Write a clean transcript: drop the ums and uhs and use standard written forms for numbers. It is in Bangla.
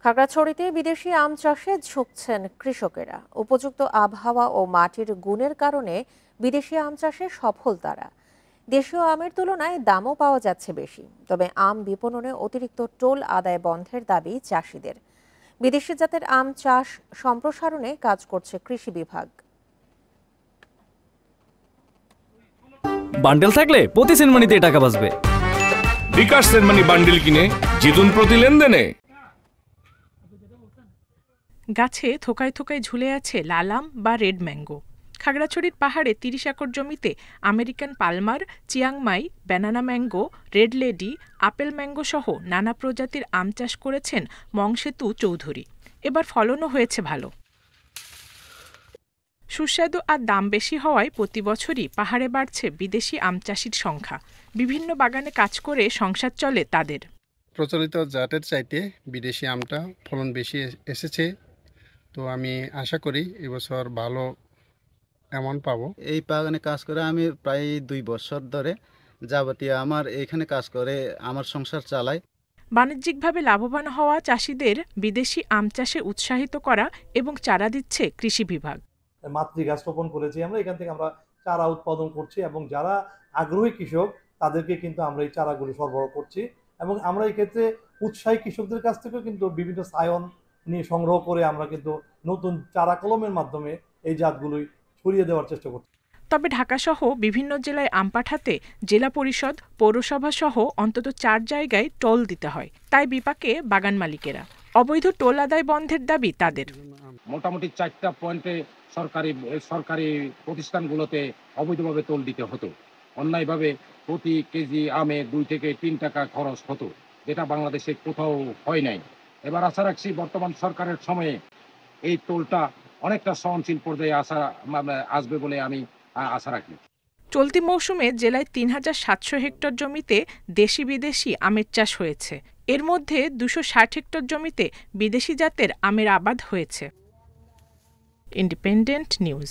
খাগড়াছড়িতে বিদেশি আম চাষে ঝুঁকছেন কৃষকেরা। উপযুক্ত আবহাওয়া ও মাটির গুণের কারণে বিদেশি আম চাষে সফল তারা। দেশীয় আমের তুলনায় দামও পাওয়া যাচ্ছে বেশি। তবে আম বিপণনে অতিরিক্ত টোল আদায় বন্ধের দাবি চাষিদের। বিদেশি জাতের আম চাষ সম্প্রসারণে কাজ করছে কৃষি বিভাগ। বান্ডেল থাকলে প্রতি সেনমানিতে টাকা বাঁচবে। বিকাশ সেনমানি বান্ডেল কিনে জিতুন প্রতি লেনদেনে। গাছে থোকায় থোকায় ঝুলে আছে লাল আম বা রেড ম্যাঙ্গো। খাগড়াছড়ির পাহাড়ে ৩০ একর জমিতে American Palmer, Chiang Mai, banana mango, red lady, apple mango সহ নানা প্রজাতির আম চাষ করেছেন মংসেতু চৌধুরী। এবার ফলনও হয়েছে ভালো। সুস্বাদু আর দাম বেশি হওয়ায় প্রতি বছরই পাহাড়ে বাড়ছে বিদেশি আম চাষির সংখ্যা। বিভিন্ন বাগানে কাজ করে সংসার চলে তাদের। প্রচলিত জাতের চাইতে বিদেশি আমটা ফলন বেশি এসেছে, তো আমি আশা করি এবছর ভালো অ্যামাউন্ট পাবো। এই বাগানে কাজ করে আমি প্রায় 2 বছর ধরে যাবতীয় আমার এখানে কাজ করে আমার সংসার চালাই। বাণিজ্যিকভাবে লাভবান হওয়া চাষিদের বিদেশি আম চাষে উৎসাহিত করা এবং চারা দিচ্ছে কৃষি বিভাগ। মাতৃগাছ রোপণ করেছি আমরা, এখান থেকে আমরা চারা উৎপাদন করছি এবং যারা আগ্রহী কৃষক তাদেরকে কিন্তু আমরা এই চারাগুলো সরবরাহ করছি এবং আমরা এই ক্ষেত্রে উৎসাহী কৃষকদের কাছ থেকেও কিন্তু বিভিন্ন সায়ন নিয়ে সংগ্রহ করে আমরা কিন্তু নতুন চারা কলমের মাধ্যমে এই জাতগুলোই ছড়িয়ে দেওয়ার চেষ্টা করছি। তবে ঢাকাসহ বিভিন্ন জেলায় আম পাঠাতে জেলা পরিষদ, পৌরসভা সহ অন্তত 4 জায়গায় টোল দিতে হয়। তাই বিপাকে বাগান মালিকেরা। অবৈধ টোল আদায় বন্ধের দাবি তাদের। মোটামুটি 4টা পয়েন্টে সরকারি প্রতিষ্ঠানগুলোতে অবৈধভাবে টোল দিতে হতো। অন্যায়ভাবে প্রতি কেজি আমে 2 থেকে 3 টাকা খরচ হতো, যেটা বাংলাদেশে কোথাও হয় নাই। এবার আশা রাখছি বর্তমান সরকারের সময়ে এই টোলটা অনেকটা সহনশীল পর্যায়ে আসবে বলে আমি আশা রাখি। চলতি মৌসুমে জেলায় 3700 হেক্টর জমিতে দেশি বিদেশি আমের চাষ হয়েছে। এর মধ্যে 260 হেক্টর জমিতে বিদেশি জাতের আমের আবাদ হয়েছে। Independent news.